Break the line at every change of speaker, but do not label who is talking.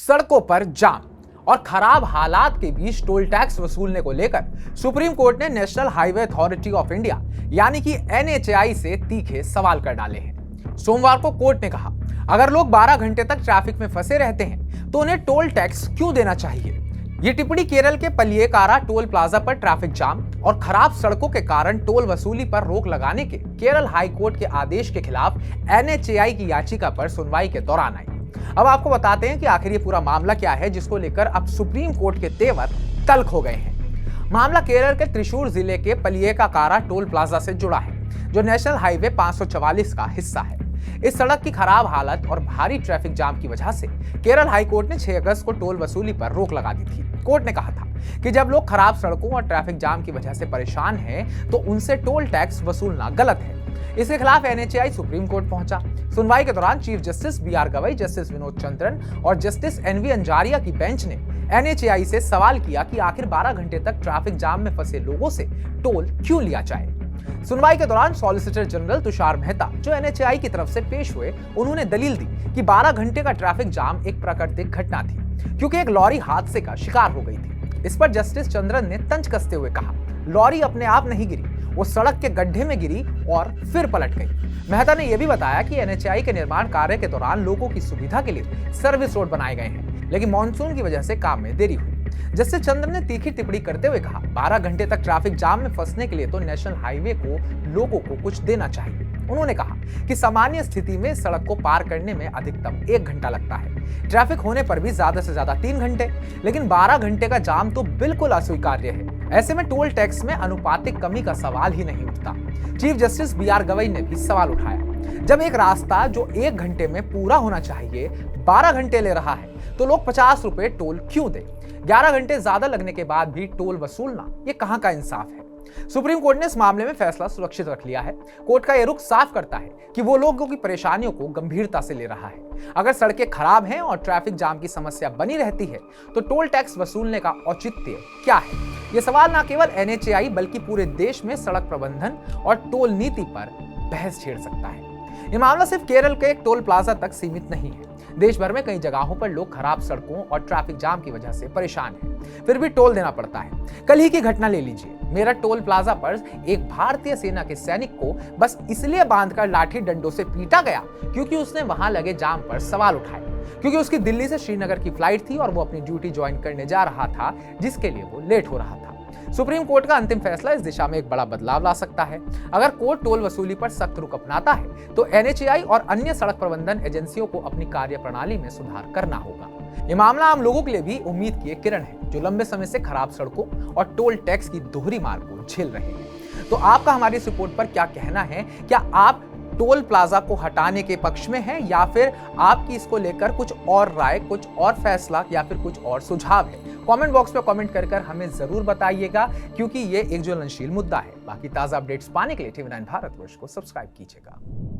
सड़कों पर जाम और खराब हालात के बीच टोल टैक्स वसूलने को लेकर सुप्रीम कोर्ट ने national highway authority of India यानी कि एनएचएआई से तीखे सवाल कर डाले हैं। सोमवार को कोर्ट ने कहा, अगर लोग 12 घंटे तक ट्रैफिक में फंसे रहते हैं तो उन्हें टोल टैक्स क्यों देना चाहिए। ये टिप्पणी केरल के पलियेकारा टोल प्लाजा पर ट्रैफिक जाम और खराब सड़कों के कारण टोल वसूली पर रोक लगाने के केरल हाई कोर्ट के आदेश के खिलाफ एनएचएआई की याचिका पर सुनवाई के दौरान आई। अब आपको बताते हैं कि आखिर ये पूरा मामला क्या है, जिसको लेकर अब सुप्रीम कोर्ट के तेवर तल्ख हो गए हैं। मामला केरल के त्रिशूर जिले के पलियेकारा टोल प्लाजा से जुड़ा है, जो नेशनल हाईवे 544 का हिस्सा है। इस सड़क की खराब हालत और भारी ट्रैफिक जाम की वजह से केरल हाई कोर्ट ने 6 अगस्त को टोल वसूली पर रोक लगा दी थी। कोर्ट ने कहा था कि जब लोग खराब सड़कों और ट्रैफिक जाम की वजह से परेशान हैं, तो उनसे टोल टैक्स वसूलना गलत है। इसके खिलाफ एनएचएआई सुप्रीम कोर्ट पहुंचा। सुनवाई के दौरान chief justice B R Gavai, justice Vinod Chandran और जस्टिस एनवी अंजारिया की बेंच ने एनएचएआई से सवाल किया कि आखिर 12 घंटे तक ट्रैफिक जाम में फंसे लोगों से टोल क्यों लिया जाए। सुनवाई के दौरान सॉलिसिटर जनरल तुषार मेहता, जो एनएचएआई की तरफ से पेश हुए, उन्होंने दलील दी कि 12 घंटे का ट्रैफिक जाम एक प्राकृतिक घटना थी, क्योंकि एक लॉरी हादसे का शिकार हो गई थी। इस पर जस्टिस चंद्रन ने तंज कसते हुए कहा, लॉरी अपने आप नहीं गिरी, वो सड़क के गड्ढे में गिरी और फिर पलट गई। मेहता ने यह भी बताया कि एनएचएआई के निर्माण कार्य के दौरान लोगों की सुविधा के लिए सर्विस रोड बनाए गए हैं, लेकिन मानसून की वजह से काम में देरी हुई। जस्टिस चंद्र ने तीखी टिप्पणी करते हुए कहा, 12 घंटे तक ट्रैफिक जाम में फंसने के लिए तो नेशनल हाईवे को लोगों को कुछ देना चाहिए। उन्होंने कहा कि सामान्य स्थिति में सड़क को पार करने में अधिकतम 1 घंटा लगता है, ट्रैफिक होने पर भी ज्यादा से ज्यादा 3 घंटे, लेकिन 12 घंटे का जाम तो बिल्कुल अस्वीकार्य है। ऐसे में टोल टैक्स में अनुपातिक कमी का सवाल ही नहीं उठता। चीफ जस्टिस बीआर गवई ने भी सवाल उठाया, जब एक रास्ता जो 1 घंटे में पूरा होना चाहिए 12 घंटे ले रहा है, तो लोग 50 रुपए टोल क्यों दें। 11 घंटे ज्यादा लगने के बाद भी टोल वसूलना ये कहां का इंसाफ है। सुप्रीम कोर्ट ने इस मामले में फैसला सुरक्षित रख लिया है। कोर्ट का यह रुख साफ करता है कि वो लोगों की परेशानियों को गंभीरता से ले रहा है। अगर सड़कें खराब हैं और ट्रैफिक जाम की समस्या बनी रहती है, तो टोल टैक्स वसूलने का औचित्य क्या है। यह सवाल न केवल एनएचएआई बल्कि पूरे देश में सड़क प्रबंधन और टोल नीति पर बहस छेड़ सकता है। यह मामला सिर्फ केरल के एक टोल प्लाजा तक सीमित नहीं है। देश भर में कई जगहों पर लोग खराब सड़कों और ट्रैफिक जाम की वजह से परेशान हैं, फिर भी टोल देना पड़ता है। कल ही की घटना ले लीजिए, मेरठ टोल प्लाजा पर एक भारतीय सेना के सैनिक को बस इसलिए बांधकर लाठी डंडों से पीटा गया क्योंकि उसने वहां लगे जाम पर सवाल उठाए, क्योंकि उसकी दिल्ली से श्रीनगर की फ्लाइट थी और वो अपनी ड्यूटी ज्वाइन करने जा रहा था, जिसके लिए वो लेट हो रहा था। सुप्रीम कोर्ट का अंतिम फैसला इस दिशा में एक बड़ा बदलाव ला सकता है। अगर कोर्ट टोल वसूली पर सख्त रुख अपनाता है, तो एनएचएआई और अन्य सड़क प्रबंधन एजेंसियों को अपनी कार्यप्रणाली में सुधार करना होगा। ये मामला आम लोगों के लिए भी उम्मीद की एक किरण है, जो लंबे समय से खराब सड़कों और टोल टैक्स की दोहरी मार को झेल रहे हैं। तो आपका हमारी इस रिपोर्ट पर क्या कहना है? क्या आप टोल प्लाजा को हटाने के पक्ष में है, या फिर आपकी इसको लेकर कुछ और राय, कुछ और फैसला या फिर कुछ और सुझाव है? कमेंट बॉक्स में कमेंट कर हमें जरूर बताइएगा, क्योंकि ये एक ज्वलनशील मुद्दा है। बाकी ताजा अपडेट्स पाने के लिए TV9 भारतवर्ष को सब्सक्राइब कीजिएगा।